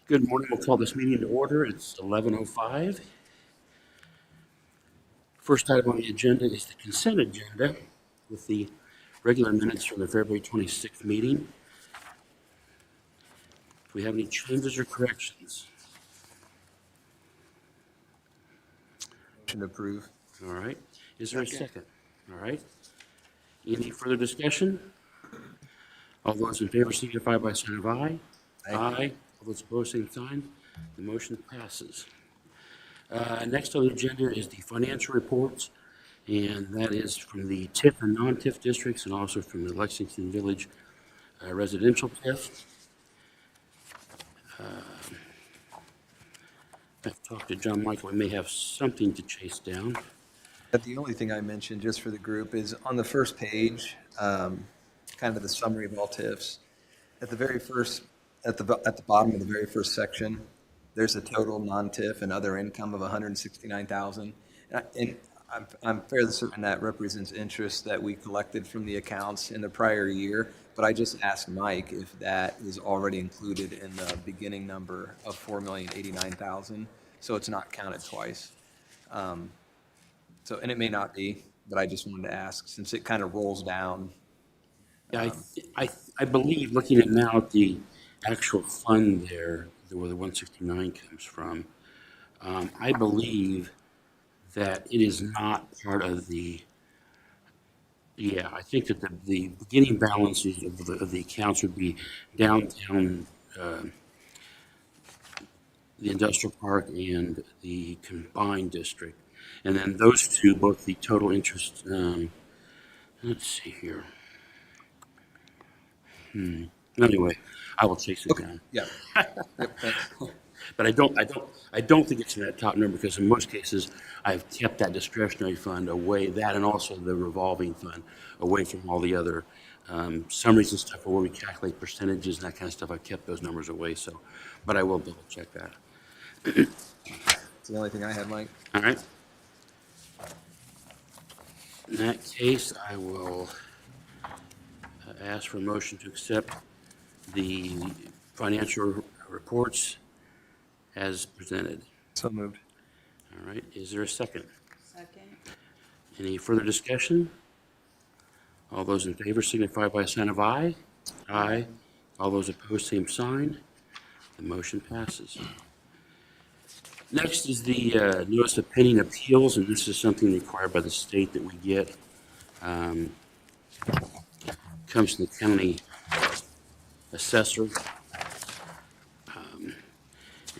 Good morning. We'll call this meeting to order. It's 11:05. First item on the agenda is the consent agenda with the regular minutes from the February 26th meeting. Do we have any changes or corrections? Motion to approve. All right. Is there a second? All right. Any further discussion? All those in favor signify by sign of aye. Aye. All those opposed, same sign. The motion passes. Next on the agenda is the financial reports, and that is from the TIF and non-TIF districts and also from the Lexington Village residential TIF. I've talked to John Michael. We may have something to chase down. But the only thing I mentioned just for the group is on the first page, kind of the summary of all TIFs. At the very first, at the bottom of the very first section, there's a total non-TIF and other income of $169,000. And I'm fairly certain that represents interest that we collected from the accounts in the prior year. But I just asked Mike if that is already included in the beginning number of $4,089,000, so it's not counted twice. And it may not be, but I just wanted to ask since it kind of rolls down. Yeah, I believe, looking at now at the actual fund there, where the 169 comes from, I believe that it is not part of the. Yeah, I think that the beginning balances of the accounts would be downtown, the industrial park and the combined district. And then those two, both the total interest, let's see here. Anyway, I will chase it down. Yeah. Yep, thanks. But I don't think it's in that top number because in most cases I've kept that discretionary fund away, that and also the revolving fund away from all the other summaries and stuff where we calculate percentages and that kind of stuff. I've kept those numbers away. So, but I will double check that. That's the only thing I had, Mike. All right. In that case, I will ask for a motion to accept the financial reports as presented. So moved. All right. Is there a second? Second. Any further discussion? All those in favor signify by a sign of aye. Aye. All those opposed, same sign. The motion passes. Next is the notice of pending appeals, and this is something required by the state that we get. Comes from the county assessor,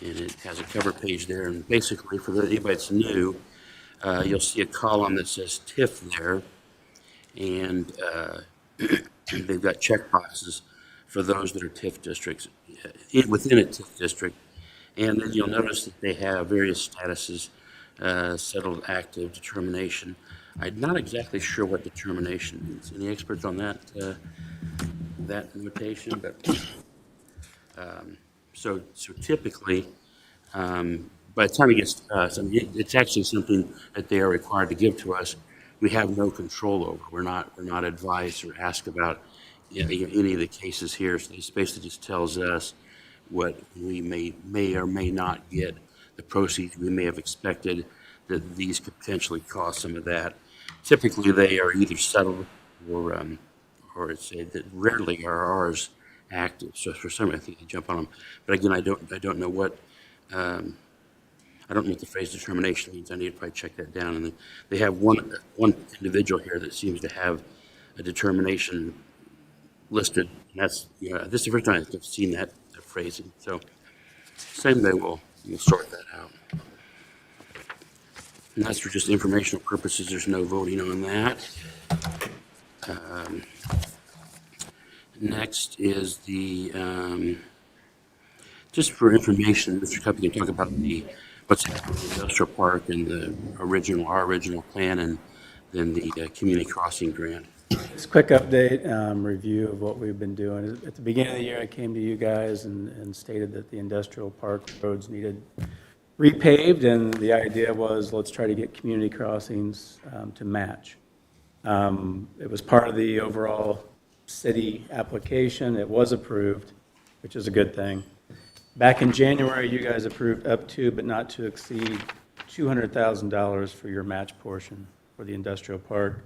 and it has a cover page there. And basically, for anybody that's new, you'll see a column that says TIF there, and they've got check boxes for those that are TIF districts within a TIF district. And then you'll notice that they have various statuses, settled, active, determination. I'm not exactly sure what determination means. Any experts on that that notation? But so typically, by the time it gets to us, I mean, it's actually something that they are required to give to us. We have no control over. We're not advised or asked about any of the cases here. So this basically just tells us what we may or may not get, the proceeds we may have expected, that these could potentially cost some of that. Typically, they are either settled or it's that rarely are ours active. So for some, I think they jump on them. But again, I don't know what I don't know what the phrase determination means. I need to probably check that down. And then they have one individual here that seems to have a determination listed. And that's this is the first time I've seen that phrasing. So same day we'll sort that out. And that's for just informational purposes. There's no voting on that. Next is the just for information, Mr. Cuppy can talk about what's happening in the industrial park and our original plan, and then the community crossing grant. Just a quick update, review of what we've been doing. At the beginning of the year, I came to you guys and stated that the industrial park roads needed repaved, and the idea was let's try to get community crossings to match. It was part of the overall city application. It was approved, which is a good thing. Back in January, you guys approved up to, but not to exceed, $200,000 for your match portion for the industrial park.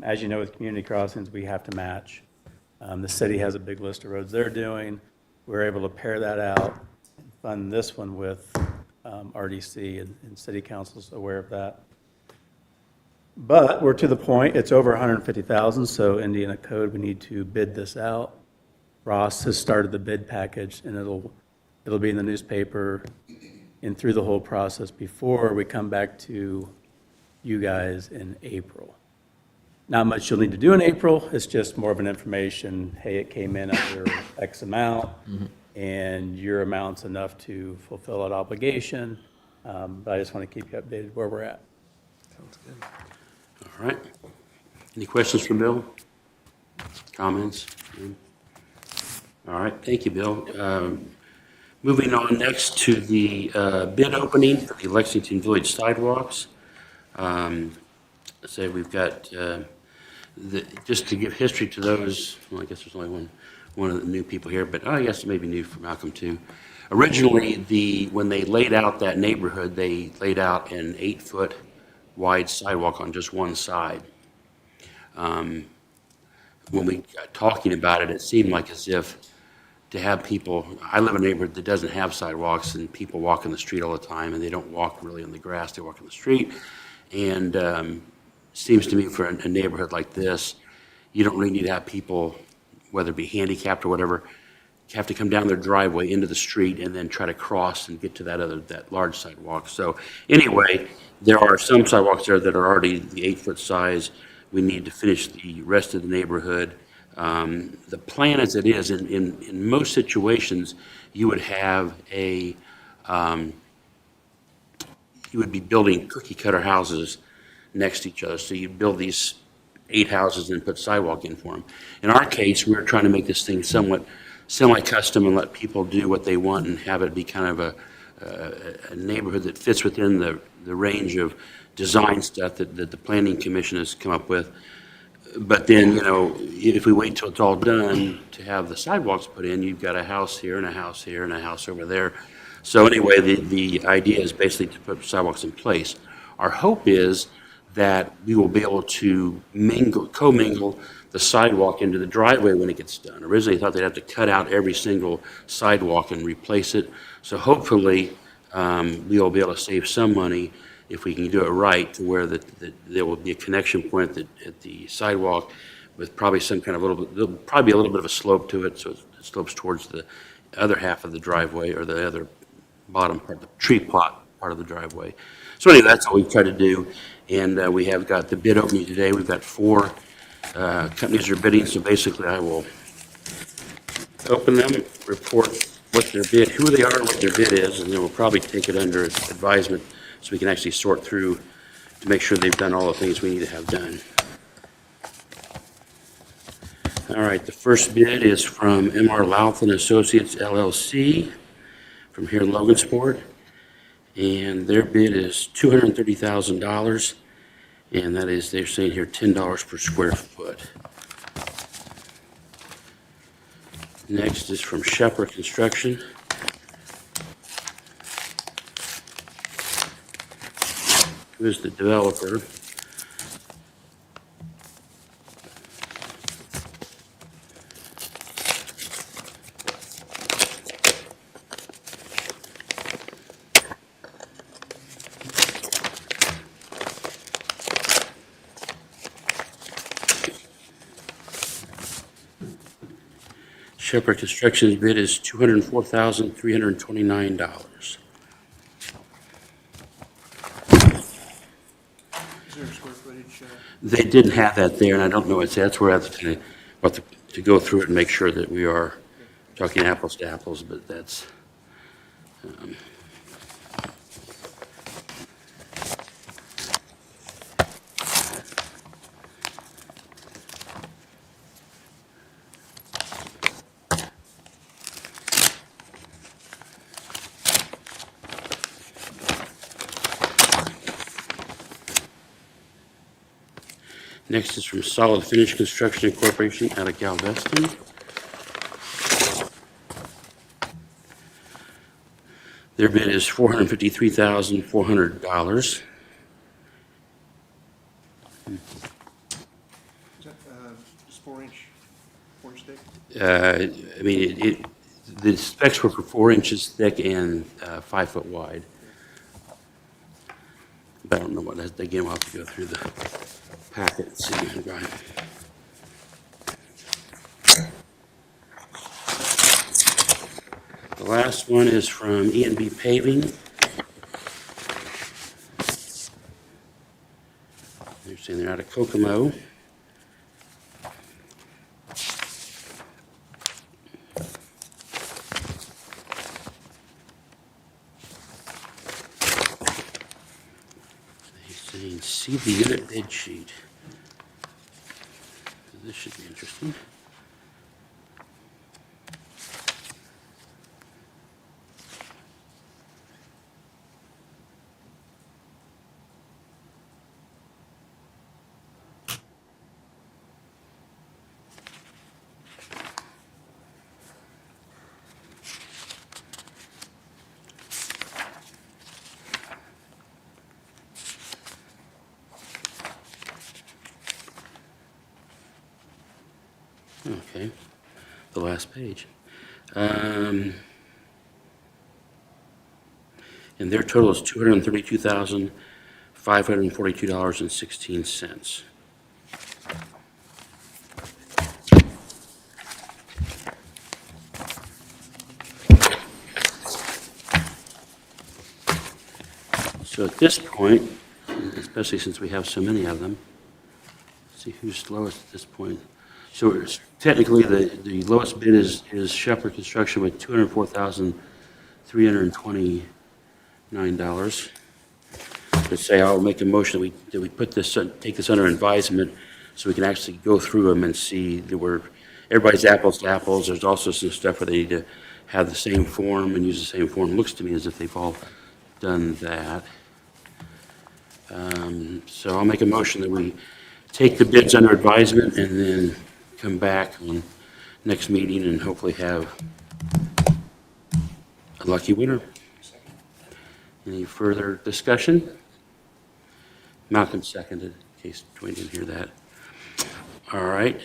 As you know, with community crossings, we have to match. The city has a big list of roads they're doing. We're able to pair that out and fund this one with RDC, and city council's aware of that. But we're to the point, it's over 150,000, so Indiana code, we need to bid this out. Ross has started the bid package, and it'll be in the newspaper and through the whole process before we come back to you guys in April. Not much you'll need to do in April, it's just more of an information, hey, it came in under X amount, and your amount's enough to fulfill that obligation. But I just want to keep you updated where we're at. Sounds good. All right. Any questions for Bill? Comments? All right, thank you, Bill. Moving on next to the bid opening for the Lexington Village sidewalks. Let's say we've got, just to give history to those, well, I guess there's only one of the new people here, but I guess it may be new for Malcolm too. Originally, when they laid out that neighborhood, they laid out an 8-foot wide sidewalk on just one side. When we got talking about it, it seemed like as if to have people, I live in a neighborhood that doesn't have sidewalks, and people walk in the street all the time, and they don't walk really on the grass, they walk in the street. And seems to me for a neighborhood like this, you don't really need to have people, whether it be handicapped or whatever, have to come down their driveway into the street and then try to cross and get to that large sidewalk. So anyway, there are some sidewalks there that are already the 8-foot size. We need to finish the rest of the neighborhood. The plan as it is, in most situations, you would have you would be building cookie cutter houses next to each other. So you'd build these 8 houses and put sidewalk in for them. In our case, we're trying to make this thing somewhat semi-custom and let people do what they want and have it be kind of a neighborhood that fits within the range of design stuff that the Planning Commission has come up with. But then, if we wait till it's all done to have the sidewalks put in, you've got a house here and a house here and a house over there. So anyway, the idea is basically to put sidewalks in place. Our hope is that we will be able to commingle the sidewalk into the driveway when it gets done. Originally, I thought they'd have to cut out every single sidewalk and replace it. So hopefully, we'll be able to save some money if we can do it right, to where there will be a connection point at the sidewalk with probably some kind of there'll probably be a little bit of a slope to it, so it slopes towards the other half of the driveway, or the other bottom part, the tree plot part of the driveway. So anyway, that's what we've tried to do, and we have got the bid opening today. We've got 4 companies are bidding, so basically I will open them, report what their bid, who they are, what their bid is, and then we'll probably take it under advisement so we can actually sort through to make sure they've done all the things we need to have done. All right, the first bid is from M.R. Louth and Associates, LLC, from here in Logansport, and their bid is $230,000, and that is, they're saying here, $10 per square foot. Next is from Shepherd Construction. Who is the developer? Shepherd Construction's bid is $204,329. They didn't have that there, and I don't know what it's, that's where I have to go through it and make sure that we are talking apples to apples, but that's, next is from Solid Finish Construction Incorporation out of Galveston. Their bid is $453,400. Is that just 4-inch thick? I mean, the specs were for 4 inches thick and 5 foot wide. But I don't know what that, again, we'll have to go through the packet and see. Right. The last one is from E&B Paving. They're saying they're out of Kokomo. Saying, see the unit bid sheet. This should be interesting. Okay, the last page. And their total is $232,542.16. So at this point, especially since we have so many of them, let's see who's lowest at this point. So technically, the lowest bid is Shepherd Construction with $204,329. Let's say I'll make a motion that we put this, take this under advisement, so we can actually go through them and see that everybody's apples to apples. There's also some stuff where they need to have the same form and use the same form. Looks to me as if they've all done that. So I'll make a motion that we take the bids under advisement and then come back on next meeting and hopefully have a lucky winner. Any further discussion? Malcolm seconded, in case Dwayne didn't hear that. All right.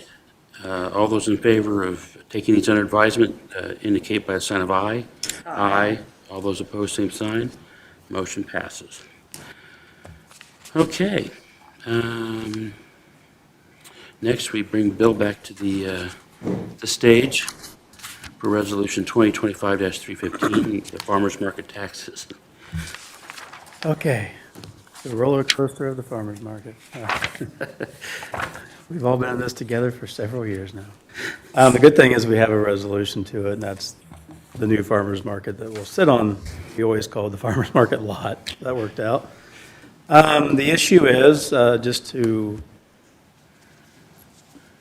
All those in favor of taking these under advisement indicate by a sign of aye. Aye. All those opposed, same sign. Motion passes. Okay. Next, we bring Bill back to the stage for Resolution 2025-315, the farmers market taxes. Okay, the roller coaster of the farmer's market. We've all been in this together for several years now. The good thing is we have a resolution to it, and that's the new farmer's market that will sit on, we always call it the farmer's market lot. That worked out. The issue is, just to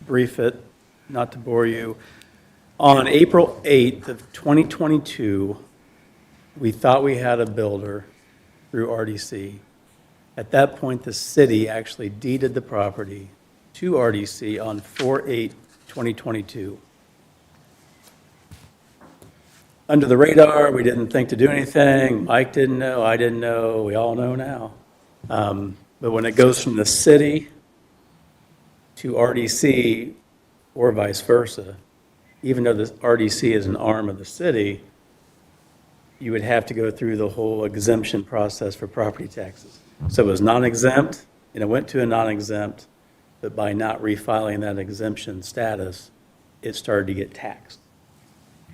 brief it, not to bore you, on April 8th of 2022, we thought we had a builder through RDC. At that point, the city actually deeded the property to RDC on 4/8/2022. Under the radar, we didn't think to do anything. Mike didn't know, I didn't know, we all know now. But when it goes from the city to RDC or vice versa, even though the RDC is an arm of the city, you would have to go through the whole exemption process for property taxes. So it was non-exempt, and it went to a non-exempt, but by not refiling that exemption status, it started to get taxed.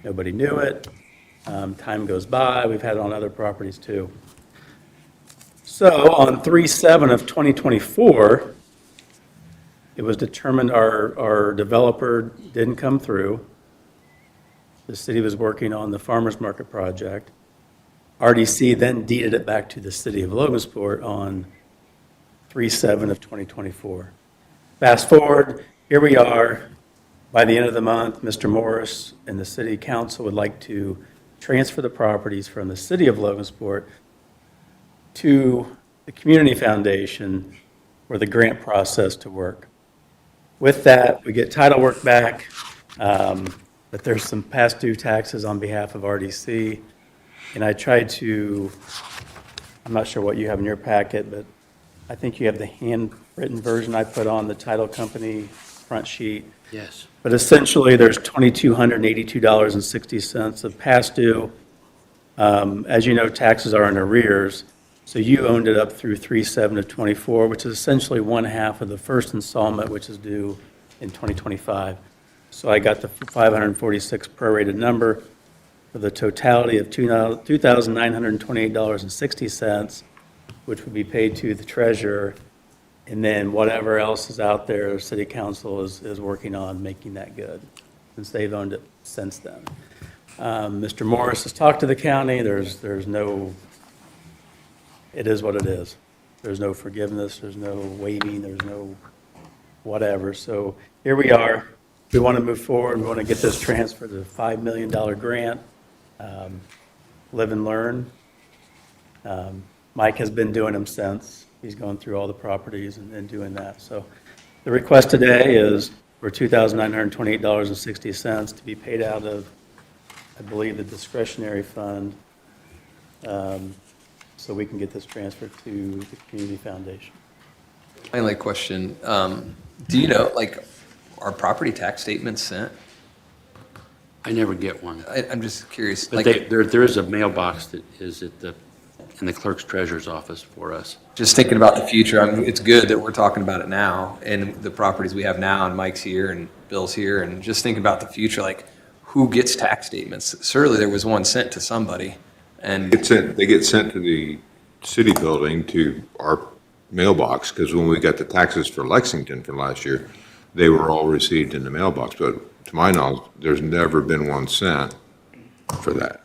Nobody knew it. Time goes by. We've had it on other properties too. So on 3/7 of 2024, it was determined our developer didn't come through. The city was working on the farmers market project. RDC then deeded it back to the city of Logansport on 3/7 of 2024. Fast forward, here we are. By the end of the month, Mr. Morris and the city council would like to transfer the properties from the city of Logansport to the community foundation for the grant process to work. With that, we get title work back, but there's some past due taxes on behalf of RDC. And I tried to, I'm not sure what you have in your packet, but I think you have the handwritten version I put on the title company front sheet. Yes. But essentially, there's $2,282.60 of past due. As you know, taxes are in arrears, so you owned it up through 3/7 of '24, which is essentially one half of the first installment, which is due in 2025. So I got the 546 prorated number for the totality of $2,928.60, which would be paid to the treasurer, and then whatever else is out there, the city council is working on making that good, since they've owned it since then. Mr. Morris has talked to the county, there's no, it is what it is. There's no forgiveness, there's no waiving, there's no whatever. So here we are. We want to move forward, we want to get this transferred to a $5 million grant, live and learn. Mike has been doing them since. He's going through all the properties and doing that. So the request today is for $2,928.60 to be paid out of, I believe, the discretionary fund, so we can get this transferred to the community foundation. Finally, question, do you know, like, are property tax statements sent? I never get one. I'm just curious, But like, there is a mailbox that is in the clerk's treasurer's office for us. just thinking about the future, I mean, it's good that we're talking about it now, and the properties we have now, and Mike's here, and Bill's here, and just thinking about the future, like, who gets tax statements? Surely there was one sent to somebody, and, They get sent to the city building, to our mailbox, because when we got the taxes for Lexington for last year, they were all received in the mailbox, but to my knowledge, there's never been one sent for that.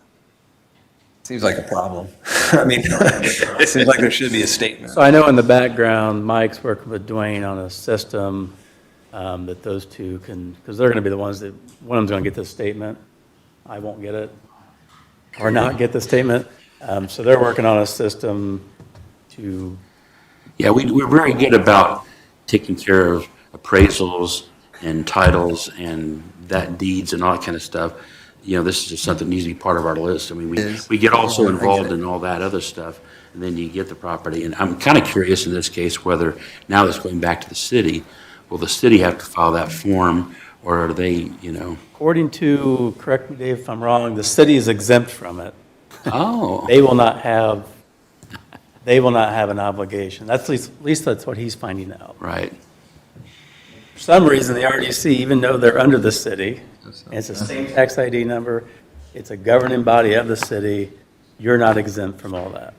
seems like a problem. I mean, it seems like there should be a statement. So I know in the background, Mike's working with Dwayne on a system that those two can, because they're going to be the ones that, one of them's going to get this statement. I won't get it, or not get the statement. So they're working on a system to, Yeah, we're very good about taking care of appraisals and titles and that deeds and all that kind of stuff. You know, this is just something that needs to be part of our list. I mean, we get also involved in all that other stuff, and then you get the property. And I'm kind of curious in this case whether, now that's going back to the city, will the city have to file that form, or are they, you know? according to, correct me Dave if I'm wrong, the city is exempt from it. Oh, They will not have an obligation. That's at least that's what he's finding out. right. For some reason, the RDC, even though they're under the city, and it's the same tax ID number, it's a governing body of the city, you're not exempt from all that.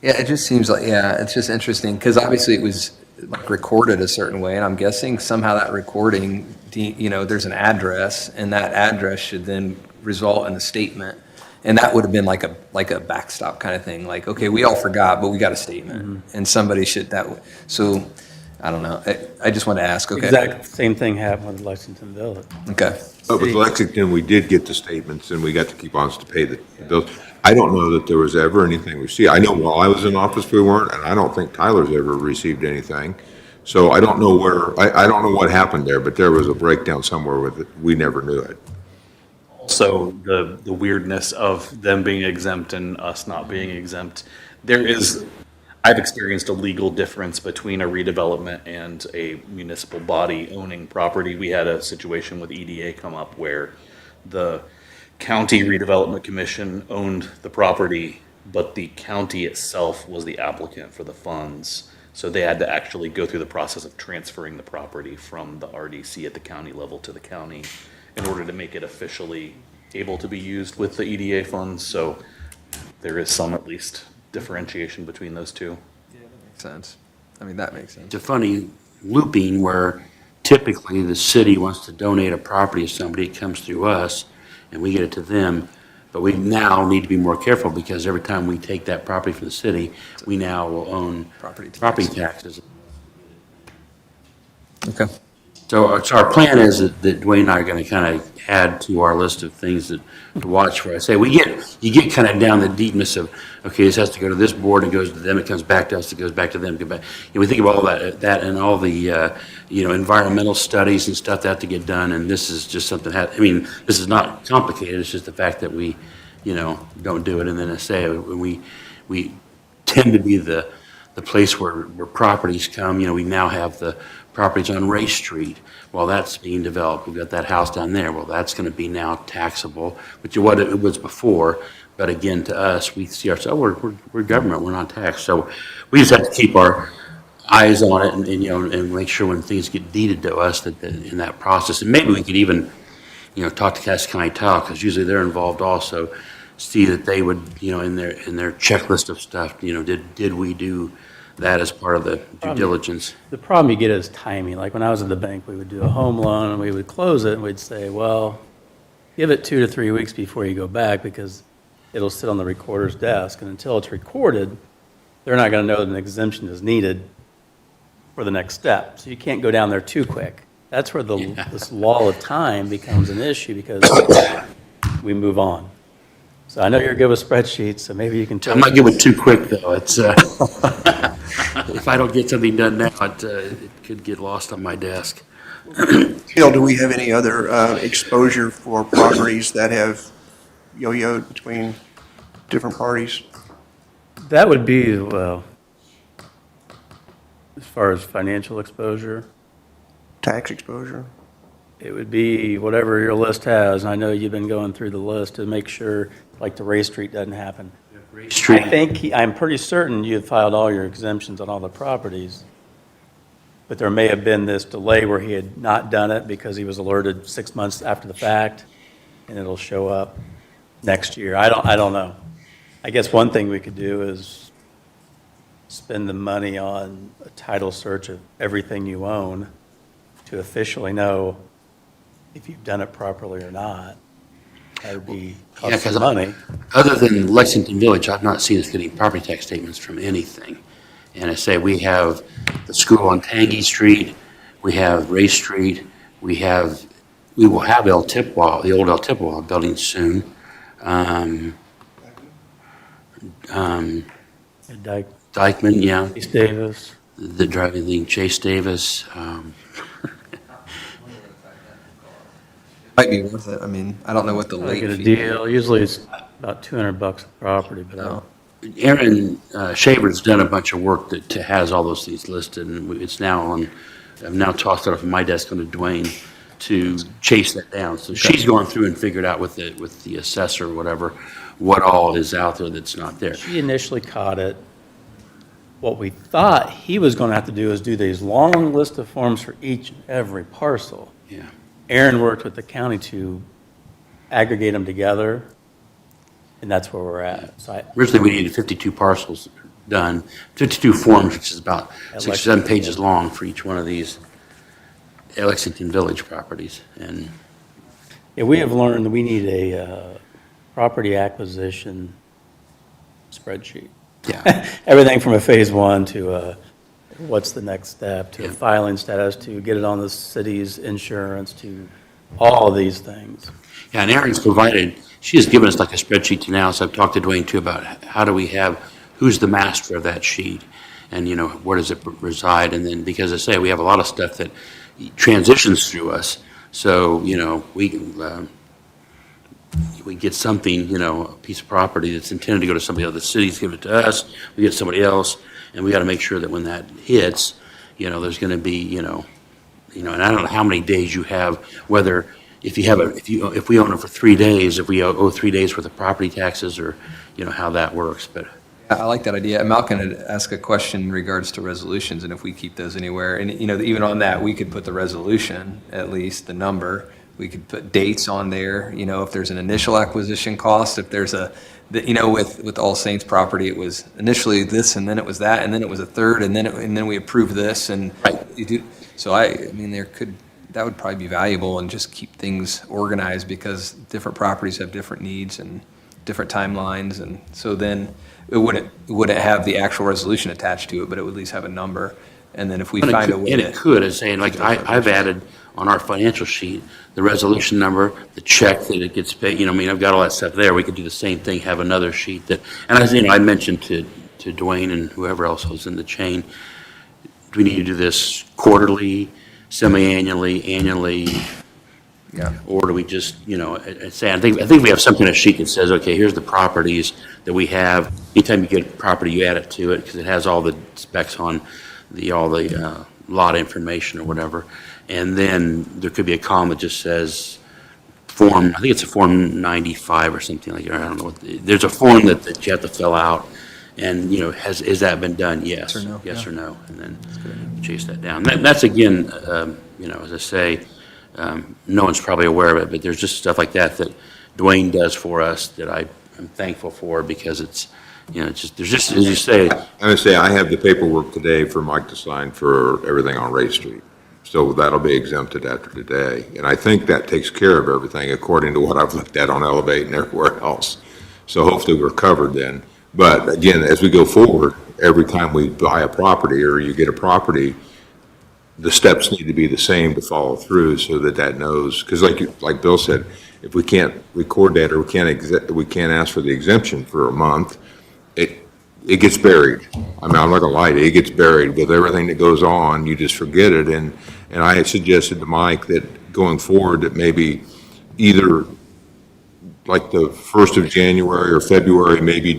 Yeah, it just seems like, yeah, it's just interesting, because obviously it was like recorded a certain way, and I'm guessing somehow that recording, you know, there's an address, and that address should then result in a statement. And that would have been like a backstop kind of thing, like, okay, we all forgot, but we got a statement, and somebody should, so, I don't know, I just want to ask, okay. Exact same thing happened with Lexington Village. Okay. But with Lexington, we did get the statements, and we got to keep on to pay the bills. I don't know that there was ever anything received. I know while I was in office, we weren't, and I don't think Tyler's ever received anything. So I don't know I don't know what happened there, but there was a breakdown somewhere with it. We never knew it. Also, the weirdness of them being exempt and us not being exempt. I've experienced a legal difference between a redevelopment and a municipal body owning property. We had a situation with EDA come up where the County Redevelopment Commission owned the property, but the county itself was the applicant for the funds. So they had to actually go through the process of transferring the property from the RDC at the county level to the county in order to make it officially able to be used with the EDA funds. So there is some, at least, differentiation between those two. Yeah, that makes sense. I mean, that makes sense. It's a funny looping where typically the city wants to donate a property to somebody, it comes through us, and we get it to them. But we now need to be more careful, because every time we take that property from the city, we now will own Property taxes. Okay. So our plan is that Dwayne and I are going to kind of add to our list of things to watch for. I say you get kind of down the deepness of, okay, this has to go to this board, and goes to them, it comes back to us, it goes back to them, it goes back. We think about all that and all the environmental studies and stuff that have to get done, and this is just something. This is not complicated. It's just the fact that we don't do it. And then I say, we tend to be the place where properties come. We now have the properties on Ray Street. Well, that's being developed. We've got that house down there. Well, that's going to be now taxable, which is what it was before. But again, to us, we see ourselves, we're government, we're not taxed. So we just have to keep our eyes on it and make sure when things get deeded to us that in that process, and maybe we could even, talk to Cass County Tile, because usually they're involved also, see that they would, in their checklist of stuff, did we do that as part of the due diligence? The problem you get is timing. Like when I was at the bank, we would do a home loan and we would close it and we'd say, well, give it 2 to 3 weeks before you go back because it'll sit on the recorder's desk. And until it's recorded, they're not going to know that an exemption is needed for the next step. So you can't go down there too quick. That's where this law of time becomes an issue because we move on. So I know you're good with spreadsheets, so maybe you can tell. I'm not good with too quick, though. It's, if I don't get something done now, it could get lost on my desk. Bill, do we have any other exposure for properties that have yo-yoed between different parties? That would be, well, as far as financial exposure, Tax exposure? it would be whatever your list has. I know you've been going through the list to make sure, like the Ray Street doesn't happen. Ray Street. I think, I'm pretty certain you have filed all your exemptions on all the properties, but there may have been this delay where he had not done it because he was alerted 6 months after the fact, and it'll show up next year. I don't know. I guess one thing we could do is spend the money on a title search of everything you own to officially know if you've done it properly or not. That would be Yeah, cost 'cause some money. Other than Lexington Village, I've not seen us getting property tax statements from anything. And I say we have the school on Tangy Street, we have Ray Street, we will have El Tipwa, the old El Tipwa building soon. Dykeman, yeah, East Davis. the driving thing, Chase Davis. Might be worth it. I mean, I don't know what the I late get a fee. deal. Usually it's about $200 a property, but I No. don't. Aaron Shaver's done a bunch of work that has all those things listed, and it's now on, I've now tossed it off of my desk onto Dwayne to chase that down. So she's going through and figured out with the assessor or whatever, what all is out there that's not there. She initially caught it. What we thought he was going to have to do is do these long list of forms for each and every parcel. Yeah. Aaron worked with the county to aggregate them together, and that's where we're at. So Originally, we needed 52 parcels done, 52 forms, which is about 6 or 7 pages long for each one of these Lexington Village properties. And yeah, we have learned that we need a property acquisition spreadsheet. yeah, Everything from a phase one to what's the next step, to a Yeah. filing status, to get it on the city's insurance, to all of these things. yeah, and Aaron's provided, she has given us like a spreadsheet to now, so I've talked to Dwayne too about how do we have, who's the master of that sheet? And, where does it reside? And then, because I say, we have a lot of stuff that transitions through us. So, we get something, a piece of property that's intended to go to somebody else, the city's give it to us, we get somebody else, and we got to make sure that when that hits, there's going to be, and I don't know how many days you have, whether, if we own it for 3 days, if we owe 3 days worth of property taxes, or, how that works, but. I like that idea. Malcolm had asked a question in regards to resolutions and if we keep those anywhere. And, even on that, we could put the resolution, at least the number. We could put dates on there, if there's an initial acquisition cost, if there's with All Saints property, it was initially this and then it was that and then it was a third and then we approved this and you do. So that would probably be valuable and just keep things organized because different properties have different needs and different timelines. And so then it wouldn't have the actual resolution attached to it, but it would at least have a number. And then if we find a way And it could, as saying, like, I've added on our financial sheet, the resolution number, the check that it gets paid, I've got all that stuff there. We could do the same thing, have another sheet that, and I mentioned to Dwayne and whoever else was in the chain, do we need to do this quarterly, semi-annually, annually? Yeah. Or do we just, say, I think we have some kind of sheet that says, okay, here's the properties that we have. Anytime you get a property, you add it to it because it has all the specs on all the lot information or whatever. And then there could be a column that just says I think it's a Form 95 or something like that. I don't know. There's a form that you have to fill out. And, has that been done? Yes. or no, Yes yeah. or no, and then chase that down. That's again, as I say, no one's probably aware of it, but there's just stuff like that Dwayne does for us that I'm thankful for because it's, there's just, as you say, I'm going to say, I have the paperwork today for Mike to sign for everything on Ray Street. So that'll be exempted after today. And I think that takes care of everything according to what I've looked at on Elevate and everywhere else. So hopefully we're covered then. But again, as we go forward, every time we buy a property or you get a property, the steps need to be the same to follow through so that knows, because like Bill said, if we can't record that or we can't ask for the exemption for a month, it gets buried. I mean, I'm not gonna lie to you, it gets buried with everything that goes on, you just forget it. And I had suggested to Mike that going forward, that maybe either like the 1st of January or February, maybe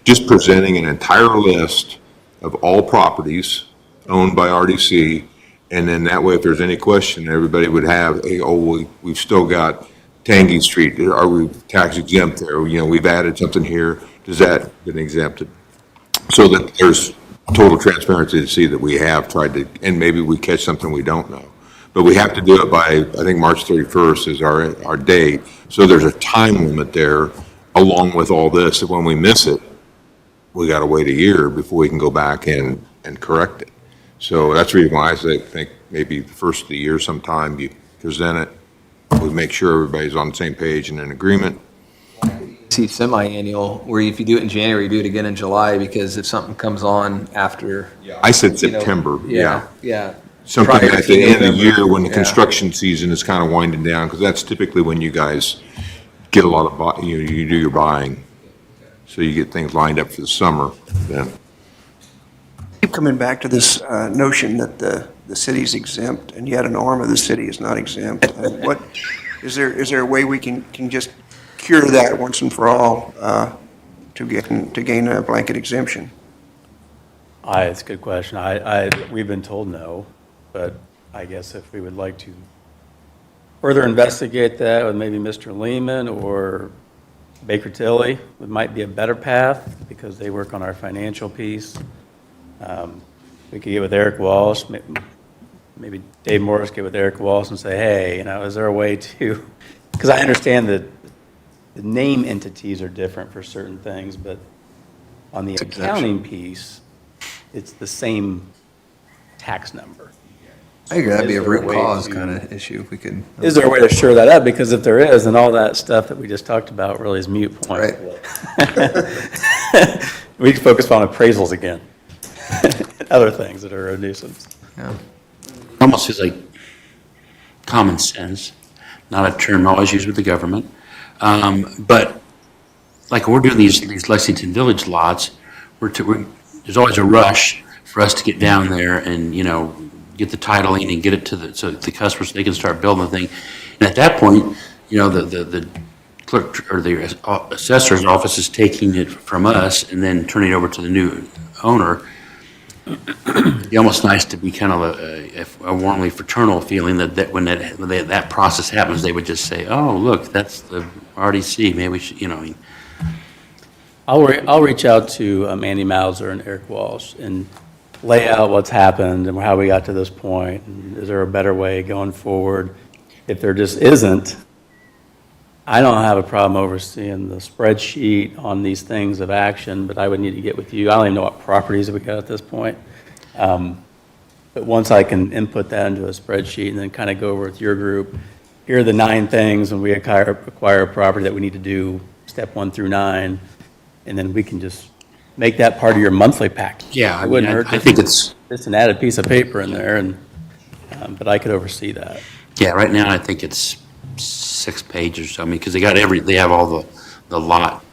just presenting an entire list of all properties owned by RDC. And then that way, if there's any question, everybody would have, we've still got Tangy Street. Are we tax exempt there? We've added something here. Does that been exempted? So that there's total transparency to see that we have tried to, and maybe we catch something we don't know. But we have to do it by, I think, March 31st is our date. So there's a time limit there along with all this. And when we miss it, we got to wait a year before we can go back and correct it. So that's the reason why I think maybe the first of the year sometime you present it. We make sure everybody's on the same page and in agreement. See semi-annual, where if you do it in January, you do it again in July, because if something comes on after. I said September, yeah. Yeah. Something Prior at to the end of the November. year when the Yeah. construction season is kind of winding down, because that's typically when you guys get a lot of, you do your buying. So you get things lined up for the summer then. Keep coming back to this notion that the city's exempt, and yet an arm of the city is not exempt. What, is there a way we can just cure that once and for all to gain a blanket exemption? It's a good question. We've been told no, but I guess if we would like to further investigate that with maybe Mr. Lehman or Baker Tilly, it might be a better path because they work on our financial piece. We could get with Eric Walsh, maybe Dave Morris get with Eric Walsh and say, hey, is there a way to, because I understand that the name entities are different for certain things, but on the accounting piece, it's the same tax number. I agree, that'd be a Is there a root way cause to- kind of issue, if we could. Is there a way to shore that up? Because if there is, then all that stuff that we just talked about really is moot point. Right. We can focus on appraisals again, other things that are a nuisance. Yeah. almost feels like common sense, not a term always used with the government. But like when we're doing these Lexington Village lots, there's always a rush for us to get down there and, get the titling and get it so the customers, they can start building the thing. And at that point, the clerk or the assessor's office is taking it from us and then turning it over to the new owner. It'd be almost nice to be kind of a warmly fraternal feeling that when that process happens, they would just say, oh, look, that's the RDC, maybe we should, I'll reach out to Andy Mauser and Eric Walsh and lay out what's happened and how we got to this point. And is there a better way going forward? If there just isn't, I don't have a problem overseeing the spreadsheet on these things of action, but I would need to get with you. I don't even know what properties we got at this point. But once I can input that into a spreadsheet and then kind of go over with your group, here are the 9 things when we acquire a property that we need to do, step 1 through 9, and then we can just make that part of your monthly package. Yeah, It wouldn't hurt. I think it's, Just an added piece of paper in there, and but I could oversee that. yeah, right now I think it's 6 pages or something, because they have all the lot.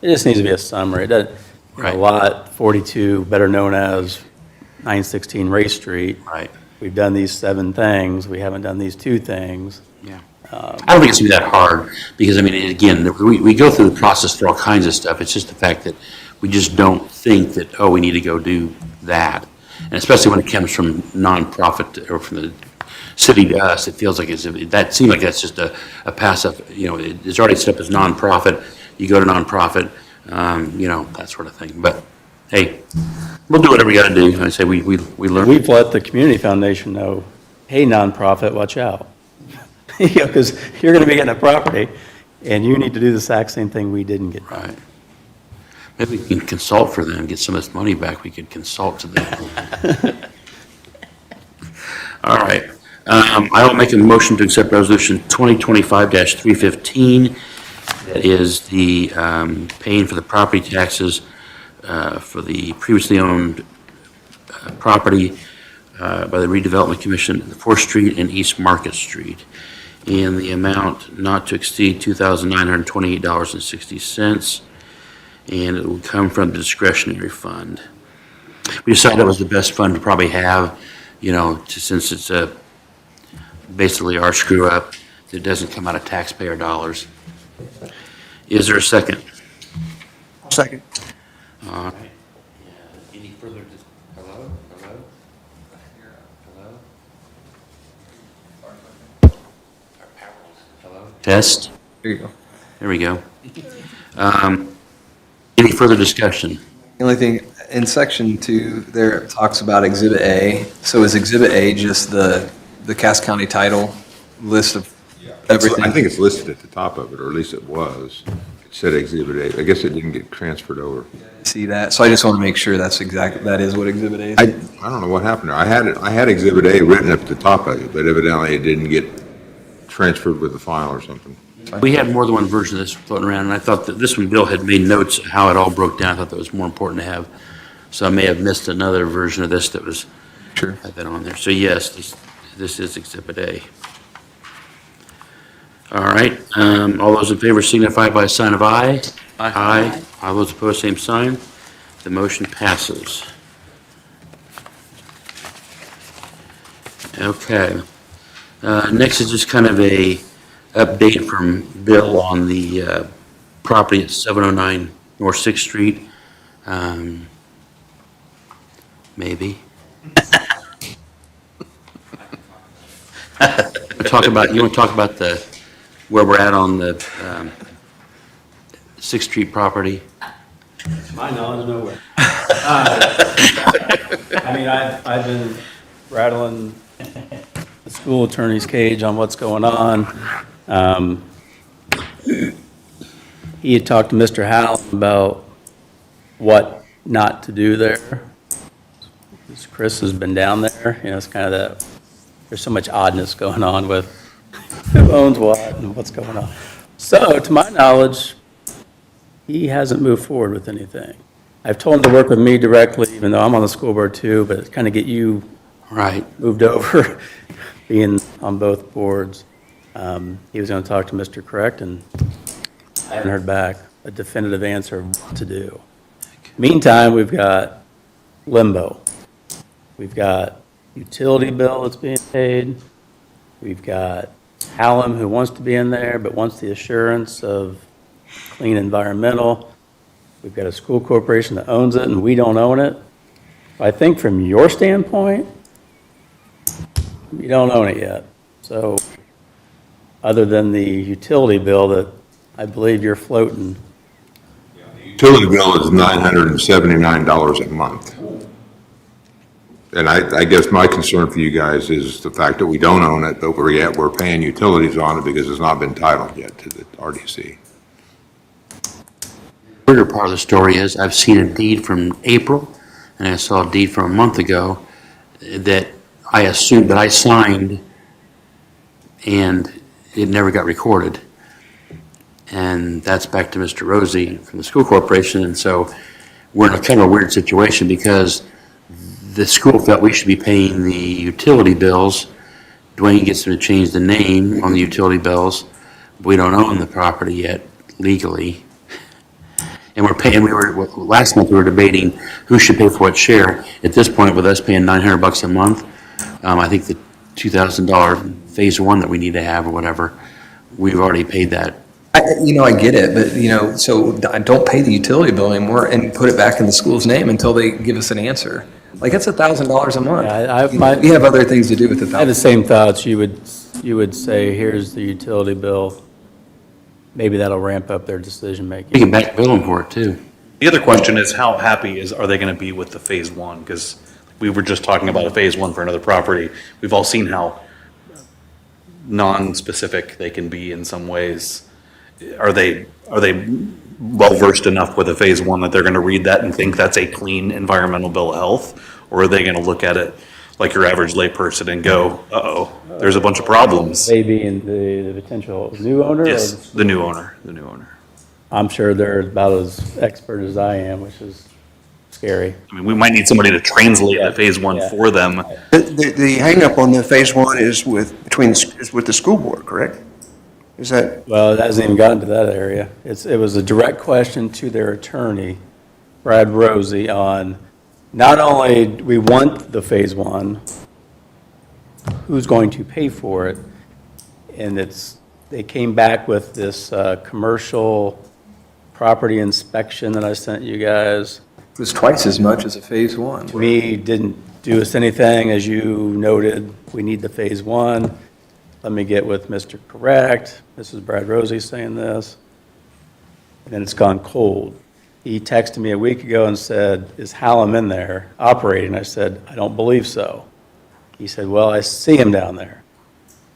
It just needs to be a summary. It doesn't, Right. Lot 42, better known as 916 Ray Street. Right. We've done these 7 things. We haven't done these 2 things. Yeah. I don't think it's gonna be that hard, because, I mean, again, we go through the process for all kinds of stuff. It's just the fact that we just don't think that, oh, we need to go do that. And especially when it comes from nonprofit or from the city to us, it feels like that seems like that's just a passive, it's already set up as nonprofit. You go to nonprofit, that sort of thing. But hey, we'll do whatever we gotta do. I say we learn. We've let the community foundation know, hey, nonprofit, watch out. Because you're going to be getting a property, and you need to do the exact same thing we didn't get done. Right. Maybe we can consult for them, get some of this money back. We could consult to them. All right. I will make a motion to accept resolution 2025-315. That is the paying for the property taxes for the previously owned property by the Redevelopment Commission, 4th Street and East Market Street, in the amount not to exceed $2,928.60, and it will come from the discretionary fund. We decided that was the best fund to probably have, since it's basically our screw up. It doesn't come out of taxpayer dollars. Is there a second? Second. All right. Any further? Hello? Hello? Test? There you go. There we go. Any further discussion? The only thing, in section 2, there it talks about Exhibit A. So is Exhibit A just the Cass County title list of everything? I think it's listed at the top of it, or at least it was. It said Exhibit A. I guess it didn't get transferred over. See that? So I just want to make sure that is what Exhibit A is. I don't know what happened there. I had Exhibit A written up at the top of it, but evidently it didn't get transferred with the file or something. We had more than one version of this floating around, and I thought that this one, Bill had made notes how it all broke down. I thought that was more important to have. So I may have missed another version of this that was Sure. had that on there. So yes, this is Exhibit A. All right, all those in favor signify by a sign of aye. Aye. All those opposed, same sign. The motion passes. Okay. Next is just kind of a update from Bill on the property at 709 North 6th Street. Maybe. You want to talk about where we're at on the 6th Street property? My knowledge, nowhere. I mean, I've been rattling the school attorney's cage on what's going on. He had talked to Mr. Howell about what not to do there. Chris has been down there, it's kind of that, there's so much oddness going on with who owns what and what's going on. So, to my knowledge, he hasn't moved forward with anything. I've told him to work with me directly, even though I'm on the school board too, but it's kind of get you Right. moved over, being on both boards. He was going to talk to Mr. Correct, and I haven't heard back a definitive answer of what to do. Meantime, we've got limbo. We've got utility bill that's being paid. We've got Hallam, who wants to be in there, but wants the assurance of clean environmental. We've got a school corporation that owns it, and we don't own it. I think from your standpoint, you don't own it yet. So, other than the utility bill that I believe you're floating, Utility bill is $979 a month. And I guess my concern for you guys is the fact that we don't own it, but we're paying utilities on it because it's not been titled yet to the RDC. The weirder part of the story is I've seen a deed from April, and I saw a deed from a month ago that I assumed that I signed, and it never got recorded. And that's back to Mr. Rosie from the school corporation, and so we're in a kind of a weird situation because the school felt we should be paying the utility bills. Dwayne gets them to change the name on the utility bills. We don't own the property yet legally. And last month we were debating who should pay for what share. At this point, with us paying $900 a month, I think the $2,000 phase one that we need to have or whatever, we've already paid that. I get it, but, so I don't pay the utility bill anymore and put it back in the school's name until they give us an answer. Like, it's $1,000 a month. Yeah, We have other things to do with the I had the $1,000. same thoughts. You would say, here's the utility bill. Maybe that'll ramp up their We decision-making. can back bill them for it too. The other question is, how happy are they going to be with the phase one? Because we were just talking about a phase one for another property. We've all seen how non-specific they can be in some ways. Are they well-versed enough with a phase one that they're going to read that and think that's a clean environmental bill of health? Or are they going to look at it like your average layperson and go, uh-oh, there's a bunch of problems? They being the potential new owner? or Yes, the new owner. I'm sure they're about as expert as I am, which is scary. I mean, we might need somebody to translate the phase one Yeah. for them. The hangup on the phase one is with the school board, correct? Is that, Well, it hasn't even gotten to that area. It was a direct question to their attorney, Brad Rosie, on not only do we want the phase one, who's going to pay for it? And they came back with this commercial property inspection that I sent you guys. It was twice as much as a phase one. To me, didn't do us anything, as you noted, we need the phase one. Let me get with Mr. Correct, this is Brad Rosie saying this, and then it's gone cold. He texted me a week ago and said, is Hallam in there operating? I said, I don't believe so. He said, well, I see him down there.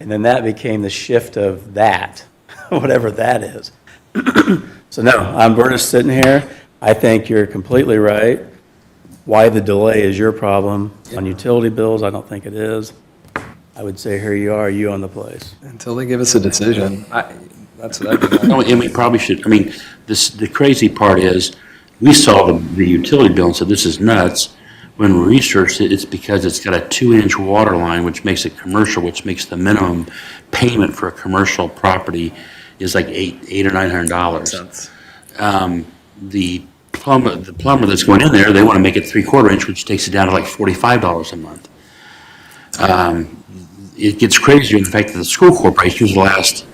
And then that became the shift of that, whatever that is. So no, we're just sitting here. I think you're completely right. Why the delay is your problem. On utility bills, I don't think it is. I would say, here you are, you own the place. Until they give us a decision. That's what I do. No, and we probably should, the crazy part is, we saw the utility bill and said, this is nuts. When we researched it, it's because it's got a 2-inch water line, which makes it commercial, which makes the minimum payment for a commercial property is like $800 or $900. The plumber that's going in there, they want to make it 3/4 inch, which takes it down to like $45 a month. It gets crazier in the fact that the school corporations, the last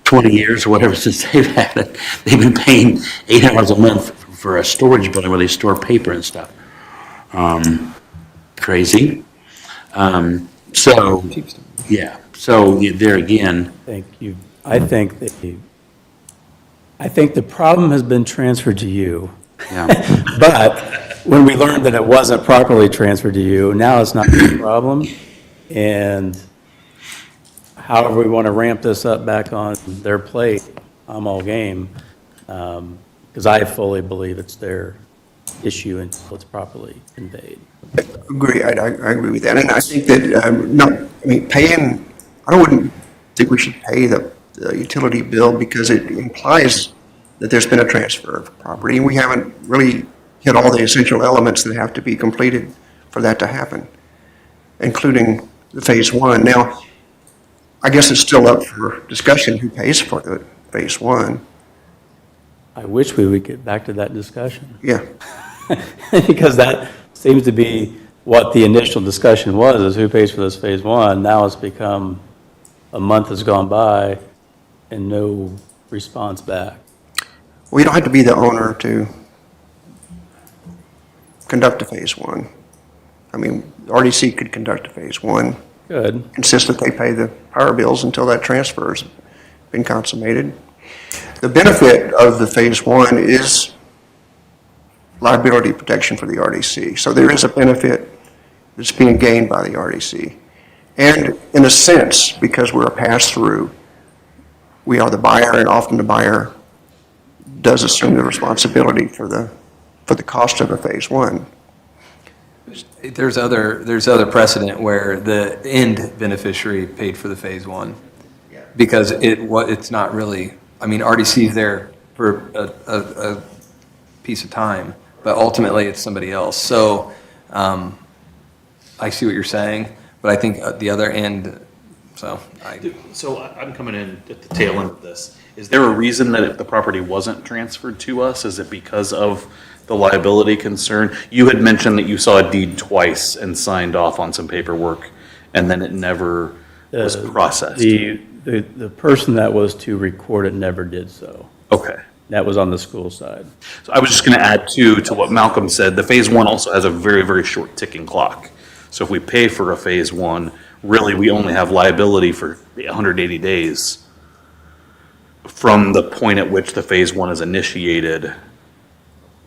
20 years or whatever since they've had it, they've been paying $800 a month for a storage building where they store paper and stuff. Crazy. So, yeah, so there again, I think the problem has been transferred to you. yeah. But when we learned that it wasn't properly transferred to you, now it's not a problem. And however we want to ramp this up back on their plate, I'm all game. Because I fully believe it's their issue until it's properly conveyed. agree, I agree with that. And I think that, paying, wouldn't think we should pay the utility bill because it implies that there's been a transfer of property. And we haven't really hit all the essential elements that have to be completed for that to happen, including the phase one. Now, I guess it's still up for discussion who pays for the phase one. I wish we would get back to that discussion. Yeah. Because that seems to be what the initial discussion was, is who pays for this phase one. Now it's become, a month has gone by and no response back. Well, you don't have to be the owner to conduct a phase one. RDC could conduct a phase one, Good. insist that they pay the power bills until that transfer's been consummated. The benefit of the phase one is liability protection for the RDC. So there is a benefit that's being gained by the RDC. And in a sense, because we're a pass-through, we are the buyer, and often the buyer does assume the responsibility for the cost of a phase one. There's other precedent where the end beneficiary paid for the phase one. Because it's not really, RDC's there for a piece of time, but ultimately it's somebody else. So I see what you're saying, but I think at the other end, So I'm coming in at the tail end of this. Is there a reason that if the property wasn't transferred to us? Is it because of the liability concern? You had mentioned that you saw a deed twice and signed off on some paperwork, and then it never was processed. the person that was to record it never did so. Okay. That was on the school side. So I was just going to add too, to what Malcolm said, the phase one also has a very, very short ticking clock. So if we pay for a phase one, really, we only have liability for 180 days from the point at which the phase one is initiated.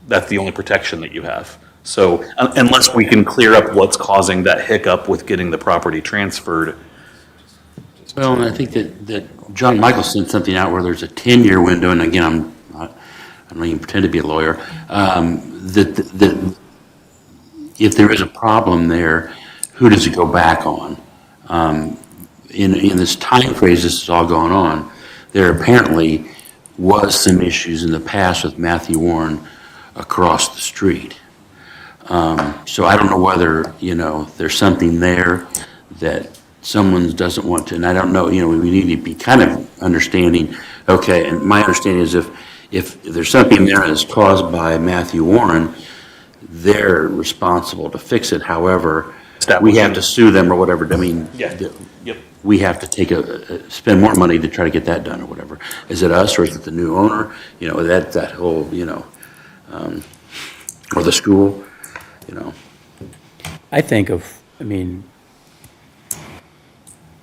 That's the only protection that you have. So unless we can clear up what's causing that hiccup with getting the property transferred. Well, and I think that John Michael sent something out where there's a 10-year window, and again, I don't even pretend to be a lawyer, that if there is a problem there, who does it go back on? In this time phrase this is all going on, there apparently was some issues in the past with Matthew Warren across the street. So I don't know whether, there's something there that someone doesn't want to, and I don't know, we need to be kind of understanding, okay, and my understanding is if there's something there that's caused by Matthew Warren, they're responsible to fix it. However, we have to sue them or whatever. I mean, Yep. we have to spend more money to try to get that done or whatever. Is it us or is it the new owner? That whole, or the school, I think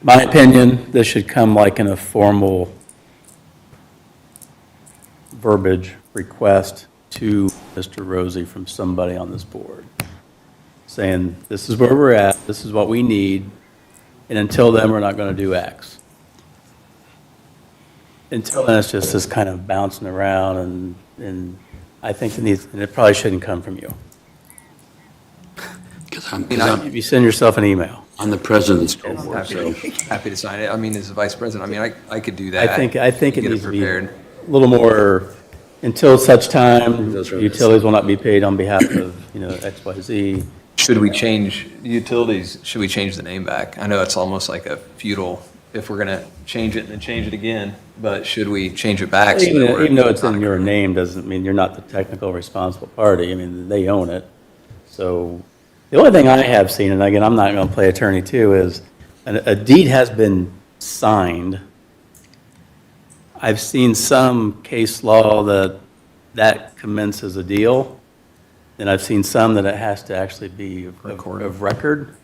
my opinion, this should come like in a formal verbiage request to Mr. Rosie from somebody on this board, saying, this is where we're at, this is what we need, and until then, we're not going to do X. Until then, it's just this kind of bouncing around, and I think it probably shouldn't come from you. because You send yourself an email. I'm the president of the school board, so. Happy to sign it. I mean, as the vice president, I could do that. I think it Get needs to be a prepared. little more, until such time, Those are- utilities will not be paid on behalf of, X, Y, Z. Should we change utilities? Should we change the name back? I know it's almost like a feudal, if we're going to change it and then change it again, but should we change it back? so that we're- Even though it's in your name, doesn't mean you're not the technical responsible party. I mean, they own it. So the only thing I have seen, and again, I'm not going to play attorney too, is a deed has been signed. I've seen some case law that commences a deal, and I've seen some that it has to actually be of record.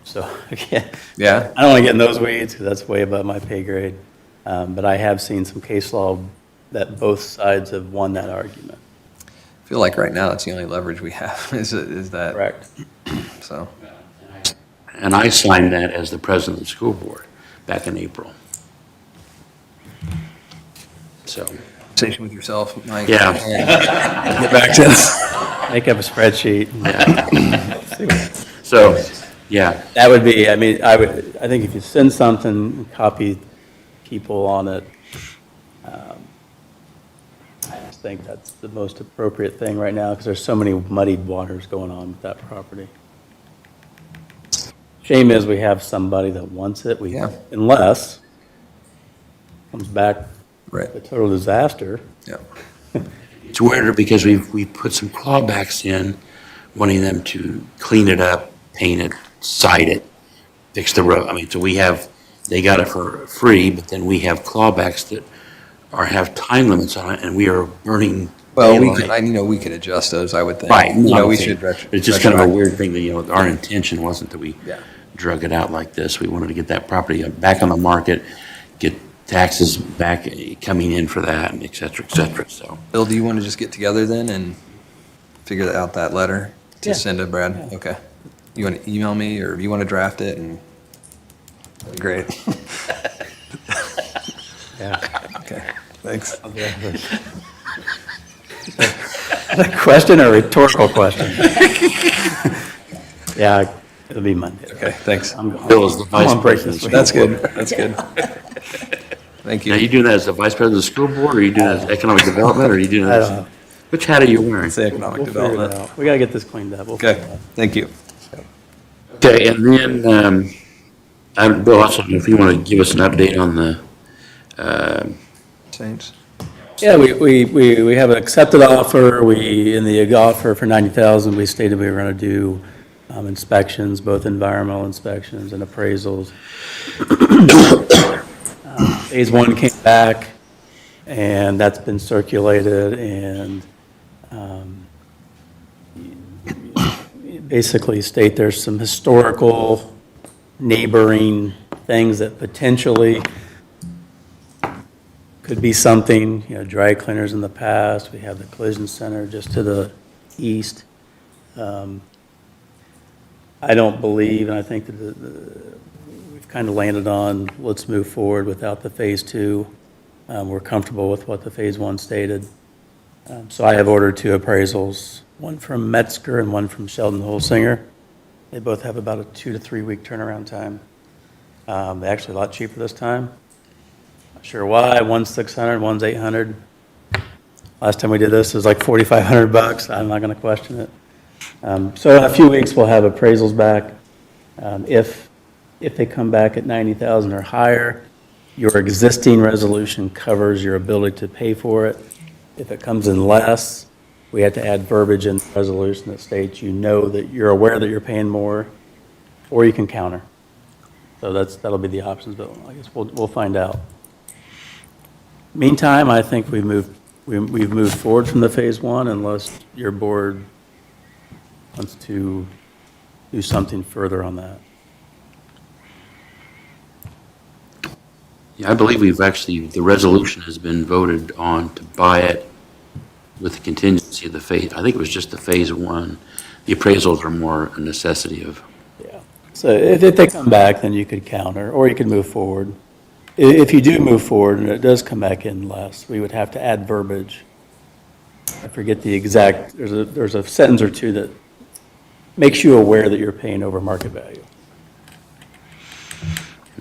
So, again, Yeah. I don't want to get in those weeds because that's way above my pay grade. But I have seen some case law that both sides have won that argument. I feel like right now that's the only leverage we have is that. Correct. So, And I signed that as the president of the school board back in April. So, conversation with yourself, Mike. Yeah. And get back to this. Make up a spreadsheet. so, yeah, That would be, I think if you send something, copy people on it, I just think that's the most appropriate thing right now because there's so many muddied waters going on with that property. Shame is we have somebody that wants it, Yeah. unless it comes back Right. a total disaster. Yeah. it's weirder because we put some clawbacks in, wanting them to clean it up, paint it, side it, fix the road. I mean, so they got it for free, but then we have clawbacks that have time limits on it, and we are burning. Well, we daylight. could, we could adjust those, I would think. Right. We I'm should. saying, It's just kind of a retroact- weird thing that, our intention wasn't that we Yeah. drug it out like this. We wanted to get that property back on the market, get taxes back coming in for that, and et cetera, so. Bill, do you want to just get together then and figure out that letter to Yeah. send to Brad? Okay. You want to email me or you want to draft it and, great. Yeah. Okay, thanks. A question or rhetorical question? Yeah, it'll be Monday. Okay, thanks. Bill is the vice on break president. this week. That's good, that's good. Thank Now, you. you doing that as the vice president of the school board, or are you doing that as economic development, or are you doing I that? don't know. Which hat are you wearing? Say economic We'll figure it development. out. We got to get this cleaned up. We'll figure Okay, it out. thank you. Okay, and then, Bill, also, if you want to give us an update on the, Saints? Yeah, we have an accepted offer. In the offer for 90,000, we stated we were going to do inspections, both environmental inspections and appraisals. Phase one came back, and that's been circulated, and basically state there's some historical neighboring things that potentially could be something, dry cleaners in the past. We have the collision center just to the east. I don't believe, and I think that we've kind of landed on, let's move forward without the phase two. We're comfortable with what the phase one stated. So I have ordered 2 appraisals, one from Metzger and one from Sheldon Holsinger. They both have about a 2 to 3 week turnaround time. They're actually a lot cheaper this time. Not sure why. One's $600, one's $800. Last time we did this, it was like $4,500. I'm not going to question it. So in a few weeks, we'll have appraisals back. If they come back at 90,000 or higher, your existing resolution covers your ability to pay for it. If it comes in less, we have to add verbiage in the resolution that states that you're aware that you're paying more, or you can counter. So that'll be the options, but I guess we'll find out. Meantime, I think we've moved forward from the phase one unless your board wants to do something further on that. Yeah, I believe the resolution has been voted on to buy it with the contingency of the phase. I think it was just the phase one. The appraisals are more a necessity of. Yeah. So if they come back, then you could counter, or you could move forward. If you do move forward and it does come back in less, we would have to add verbiage. I forget the exact, there's a sentence or two that makes you aware that you're paying over market value.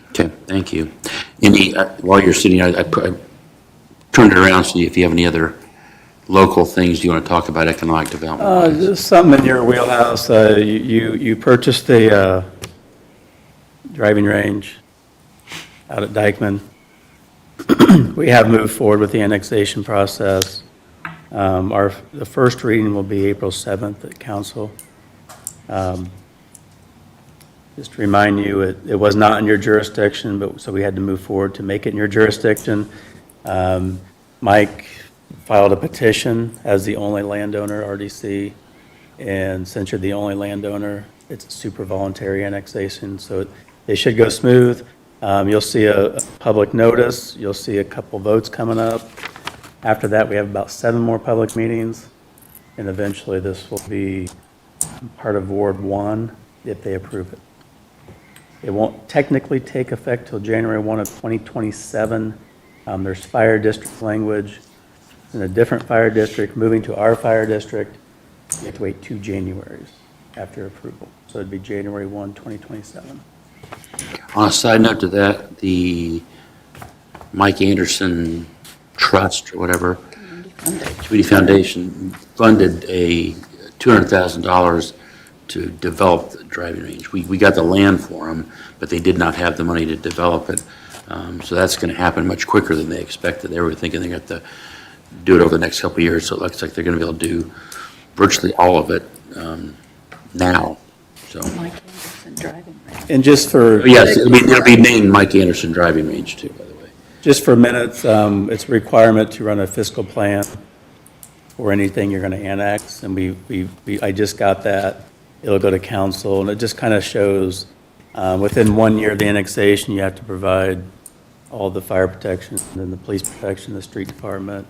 Okay, thank you. While you're sitting, I turned it around, see if you have any other local things you want to talk about economic development. Just something in your wheelhouse. You purchased a driving range out at Dykeman. We have moved forward with the annexation process. The first reading will be April 7th at council. Just to remind you, it was not in your jurisdiction, so we had to move forward to make it in your jurisdiction. Mike filed a petition as the only landowner, RDC, and since you're the only landowner, it's a super voluntary annexation, so they should go smooth. You'll see a public notice. You'll see a couple votes coming up. After that, we have about 7 more public meetings, and eventually this will be part of Ward 1 if they approve it. It won't technically take effect till January 1 of 2027. There's fire district language in a different fire district, moving to our fire district. You have to wait 2 Januaries after approval. So it'd be January 1, 2027. On a side note to that, the Mike Anderson Trust or whatever, Community Foundation funded a $200,000 to develop the driving range. We got the land for them, but they did not have the money to develop it. So that's going to happen much quicker than they expected. They were thinking they got to do it over the next couple of years, so it looks like they're going to be able to do virtually all of it now. So. Mike Anderson driving range. And just for... Yes, it'll be named Mike Anderson Driving Range too, by the way. Just for minutes, it's a requirement to run a fiscal plan for anything you're going to annex, and I just got that. It'll go to council, and it just kind of shows within 1 year of the annexation, you have to provide all the fire protection, and then the police protection, the street department.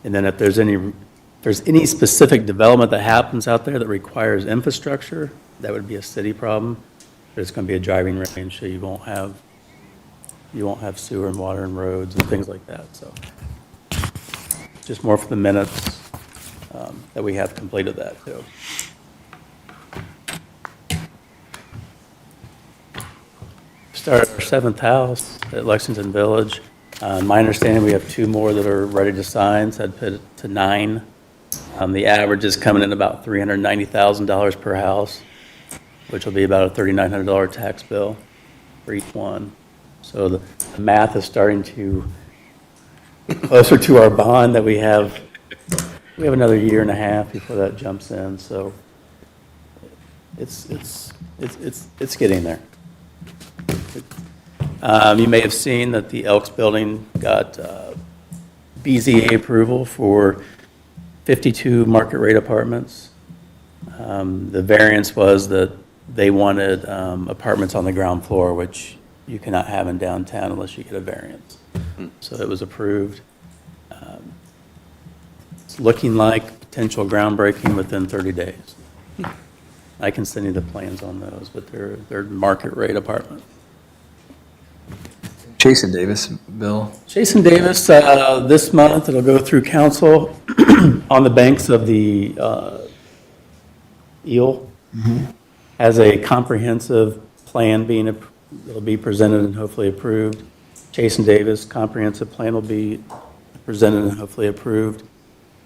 And then if there's any specific development that happens out there that requires infrastructure, that would be a city problem. But it's going to be a driving range, so you won't have sewer and water and roads and things like that. So just more for the minutes that we have completed that too. Started our 7th house at Lexington Village. My understanding, we have 2 more that are ready to sign, so I'd put it to 9. The average is coming in about $390,000 per house, which will be about a $3,900 tax bill for each one. So the math is starting to get closer to our bond that we have. We have another 1.5 years before that jumps in, so it's getting there. You may have seen that the Elks Building got BZA approval for 52 market rate apartments. The variance was that they wanted apartments on the ground floor, which you cannot have in downtown unless you get a variance. So it was approved. It's looking like potential groundbreaking within 30 days. I can send you the plans on those, but they're market rate apartment. Jason Davis, Bill. Jason Davis, this month, it'll go through council on the banks of the Eel. Has a comprehensive plan it'll be presented and hopefully approved. Jason Davis, comprehensive plan will be presented and hopefully approved.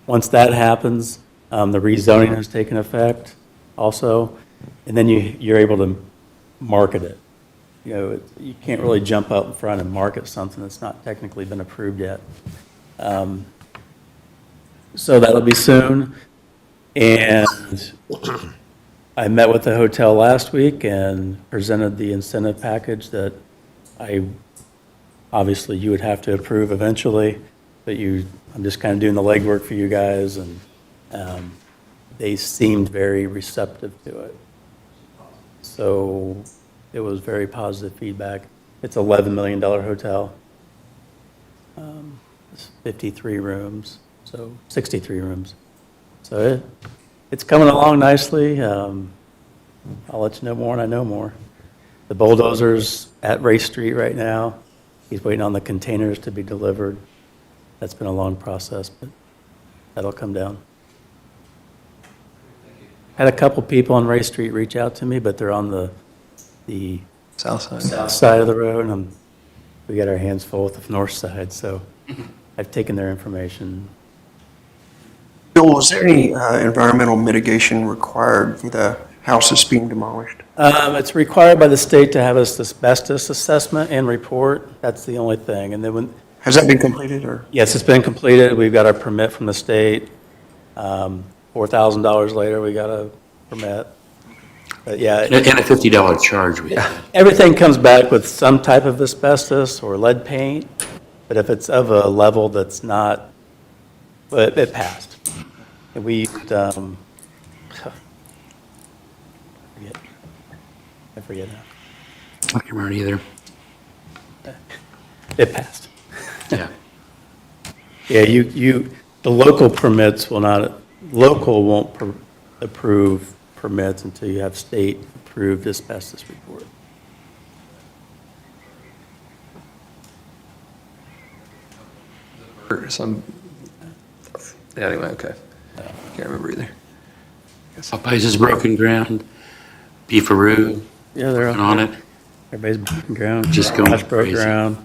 Once that happens, the rezoning has taken effect also, and then you're able to market it. You know, you can't really jump out in front and market something that's not technically been approved yet. So that'll be soon. And I met with the hotel last week and presented the incentive package that obviously you would have to approve eventually, but I'm just kind of doing the legwork for you guys, and they seemed very receptive to it. So it was very positive feedback. It's an $11 million hotel. It's 53 rooms, so 63 rooms. So it's coming along nicely. I'll let you know more when I know more. The bulldozer's at Race Street right now. He's waiting on the containers to be delivered. That's been a long process, but that'll come down. Had a couple people on Race Street reach out to me, but they're on the South side. south side of the road, and we got our hands full with the north side, so I've taken their information. Bill, was there any environmental mitigation required for the house that's being demolished? It's required by the state to have us asbestos assessment and report. That's the only thing. And then Has that been completed, or? yes, it's been completed. We've got our permit from the state. $4,000 later, we got a permit. But yeah, And a $50 charge. everything comes back with some type of asbestos or lead paint, but if it's of a level that's not, but it passed. And we, I forget now. I can't remember either. It passed. Yeah. Yeah, the local permits won't approve permits until you have state-approved asbestos report. Yeah, anyway, okay. Can't remember either. Popeyes is broken ground. Beefaroo, Yeah, they're working on it. Everybody's breaking ground. Just going Much broke crazy. ground.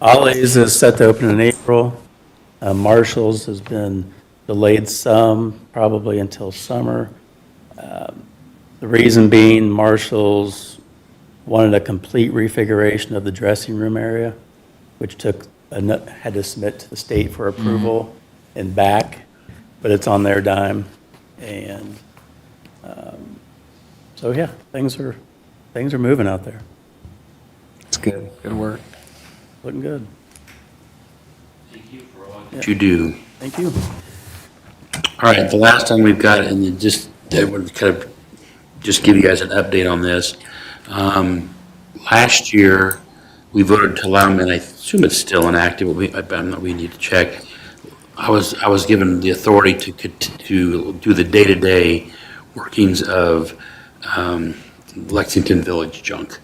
Ollie's is set to open in April. Marshall's has been delayed some, probably until summer. The reason being, Marshall's wanted a complete refiguration of the dressing room area, which had to submit to the state for approval and back, but it's on their dime. And so, yeah, things are moving out there. It's good. Good work. Looking good. What you do. Thank you. All right, the last time we've got, and I would kind of just give you guys an update on this. Last year, we voted to allow them, and I assume it's still inactive, but we need to check. I was given the authority to do the day-to-day workings of Lexington Village junk.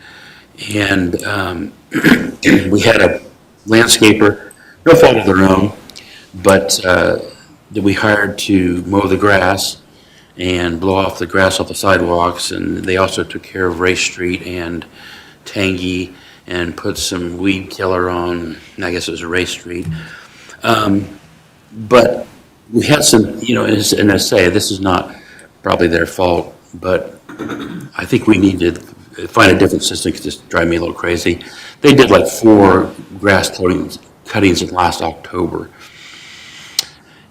And we had a landscaper, no fault of their own, but that we hired to mow the grass and blow off the grass off the sidewalks, and they also took care of Race Street and Tangy and put some weed killer on, I guess it was Race Street. But we had some, and I say, this is not probably their fault, but I think we need to find a different system because this drives me a little crazy. They did like 4 grass cuttings in last October.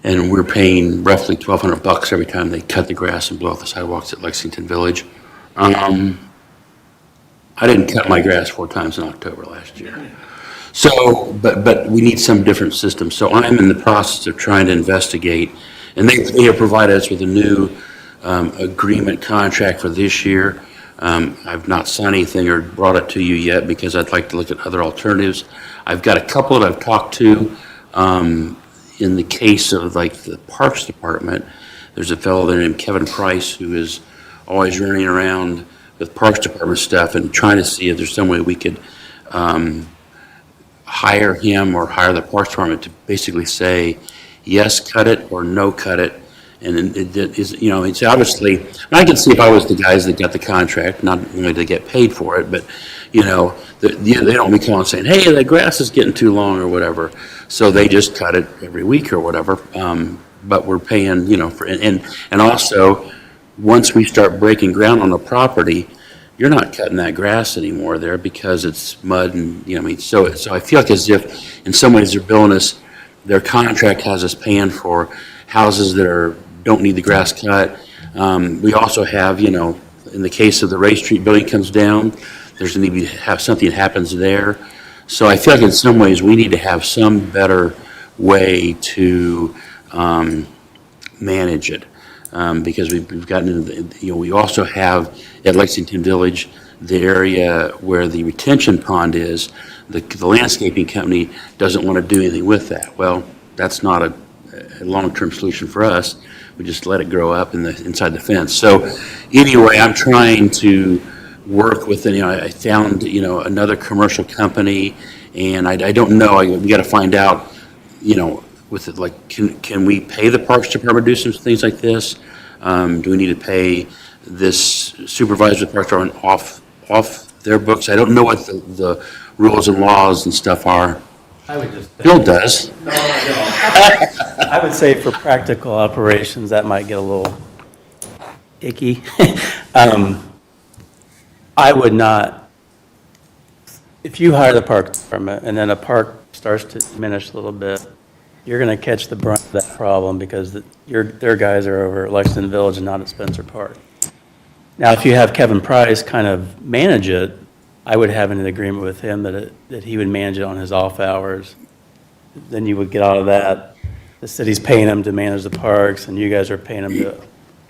And we're paying roughly $1,200 every time they cut the grass and blow off the sidewalks at Lexington Village. I didn't cut my grass 4 times in October last year. So, but we need some different system. So I'm in the process of trying to investigate, and they have provided us with a new agreement contract for this year. I've not signed anything or brought it to you yet because I'd like to look at other alternatives. I've got a couple that I've talked to. In the case of like the Parks Department, there's a fellow there named Kevin Price who is always running around with Parks Department stuff and trying to see if there's some way we could hire him or hire the Parks Department to basically say, yes, cut it, or no, cut it. And it is, you know, it's obviously, and I can see if I was the guys that got the contract, not only to get paid for it, but, you know, they don't be calling saying, hey, the grass is getting too long or whatever. So they just cut it every week or whatever. But we're paying, you know, for, and also, once we start breaking ground on the property, you're not cutting that grass anymore there because it's mud and, you know, I mean, so I feel like as if in some ways they're billing us, their contract has us paying for houses that don't need the grass cut. We also have, you know, in the case of the Ray Street building comes down, there's a need to have something happens there. So I feel like in some ways we need to have some better way to manage it. Because we've gotten into the, you know, we also have at Lexington Village, the area where the retention pond is, the landscaping company doesn't want to do anything with that. Well, that's not a long-term solution for us. We just let it grow up inside the fence. So anyway, I'm trying to work with, you know, I found, you know, another commercial company, and I don't know, we got to find out, you know, with it, like, can we pay the Parks Department to do some things like this? Do we need to pay this supervisor of the Parks Department off their books? I don't know what the rules and laws and stuff are. I would just. Bill does. I would say for practical operations, that might get a little icky. I would not, if you hire the park department and then a park starts to diminish a little bit, you're going to catch the brunt of that problem because their guys are over at Lexington Village and not at Spencer Park. Now, if you have Kevin Price kind of manage it, I would have an agreement with him that he would manage it on his off hours. Then you would get out of that. The city's paying him to manage the parks, and you guys are paying him to.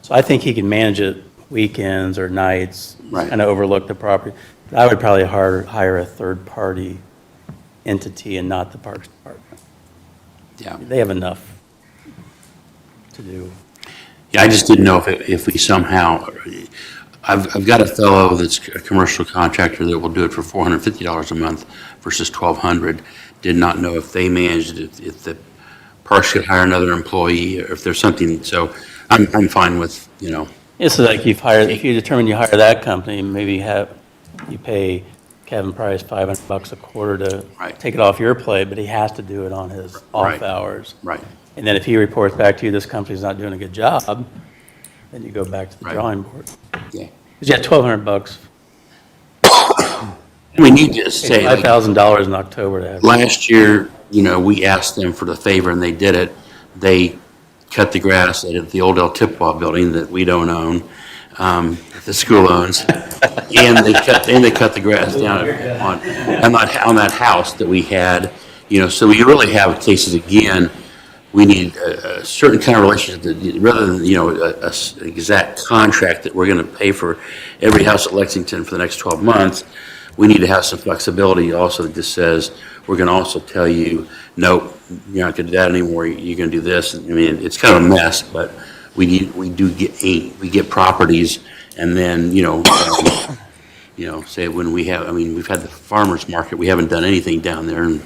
So I think he can manage it weekends or nights, Right. kind of overlook the property. I would probably hire a third-party entity and not the Parks Department. Yeah. They have enough to do. Yeah, I just didn't know if we somehow, I've got a fellow that's a commercial contractor that will do it for $450 a month versus $1,200. Did not know if they managed it, if the parks could hire another employee, or if there's something, so I'm fine with, you know. Yeah, so like if you determine you hire that company, maybe you pay Kevin Price $500 a quarter to Right. take it off your plate, but he has to do it on his off Right. hours. Right. And then if he reports back to you, this company's not doing a good job, then you go back to the Right. drawing board. Yeah. Because you had $1,200, We need to say, like, $5,000 in October to have. last year, you know, we asked them for the favor and they did it. They cut the grass at the old El Tippewa building that we don't own, the school owns. And they cut the grass down on that house that we had, you know, so we really have cases again. We need a certain kind of relationship that, rather than, you know, a exact contract that we're going to pay for every house at Lexington for the next 12 months. We need to have some flexibility also that just says, we're going to also tell you, nope, you're not going to do that anymore, you're going to do this. I mean, it's kind of a mess, but we get properties, and then, you know, say when we have, I mean, we've had the farmer's market, we haven't done anything down there, and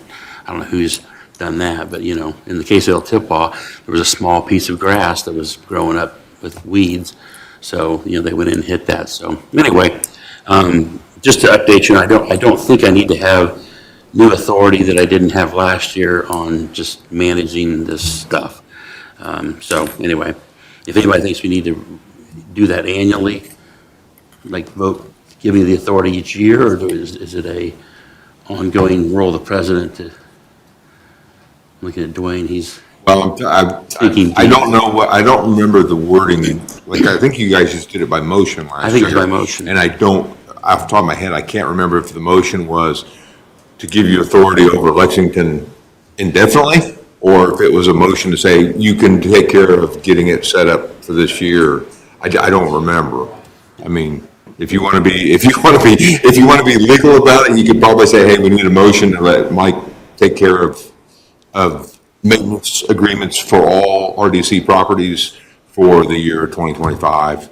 I don't know who's done that, but, you know, in the case of El Tippewa, there was a small piece of grass that was growing up with weeds, so, you know, they went in and hit that. So anyway, just to update you, I don't think I need to have new authority that I didn't have last year on just managing this stuff. So anyway, if anybody thinks we need to do that annually, like vote, give me the authority each year, or is it a ongoing role of the president to, looking at Dwayne, he's Well, I don't know I don't remember the wording. Like, I think you guys just did it by motion last year. I think it's by motion. And I don't, off the top of my head, I can't remember if the motion was to give you authority over Lexington indefinitely, or if it was a motion to say you can take care of getting it set up for this year. I don't remember. I mean, if you want to be legal about it, you could probably say, hey, we need a motion to let Mike take care of maintenance agreements for all RDC properties for the year 2025,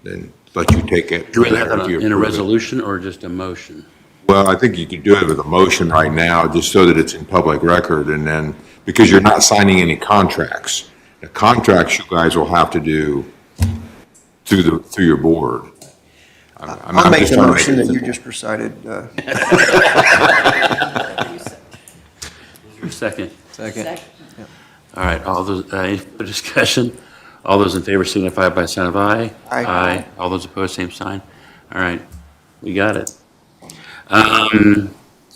then let you take it. Do we have that if you in a approve it. resolution or just a motion? Well, I think you could do it with a motion right now, just so that it's in public record, and then, because you're not signing any contracts. The contracts you guys will have to do through your board. I'll make just the trying to motion it that you simple. just recited. Second. Second. All right, all those, any further discussion? All those in favor signify by sign of aye. Aye. Aye. All those opposed, same sign. All right, we got it.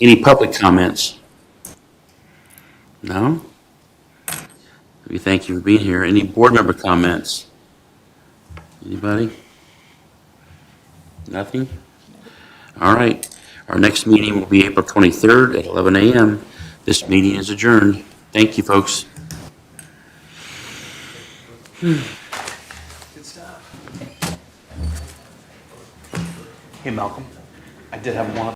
Any public comments? No? We thank you for being here. Any board member comments? Anybody? Nothing? All right, our next meeting will be April 23rd at 11 a.m. This meeting is adjourned. Thank you, folks. Hey, Malcolm, I did have one